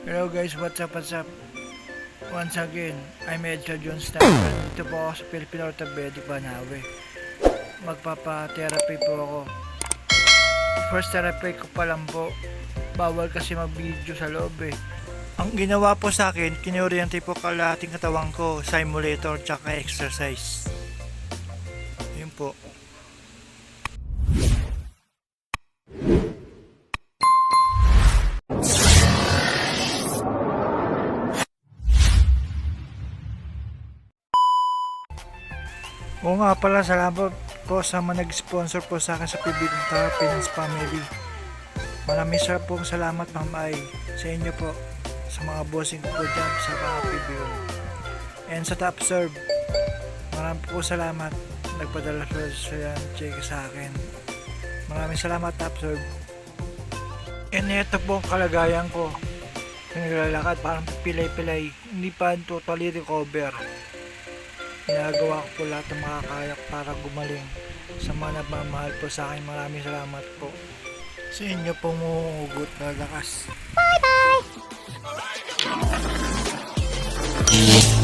Hello guys, what's up, what's up? Once again, I'm Edgar Johnston. Dito po ako sa Philippine Orthopedic Banawe. Magpapa-therapy po ako. First therapy ko pa lang po. Bawal kasi mag-video sa loob eh. Ang ginawa po sa akin, kinoriente po kalahating katawan ko, simulator tsaka exercise. Yun po. Oo nga pala, salamat po sa mga nag-sponsor po sa akin sa PBB Finance Family. Maraming pong salamat Ma'am Ay sa inyo po, sa mga bossing ko po dyan sa mga PBB. And sa Top Serve, maraming po salamat, nagpadala po siya check sa akin. Maraming salamat Top Serve. And ito po ang kalagayan ko, naglalakad parang pilay-pilay, hindi pa totally recover. Ginagawa ko po lahat ng makakaya para gumaling. Sa mga nagmamahal po sa akin, maraming salamat po sa inyo pong umuugot na lakas. Bye bye!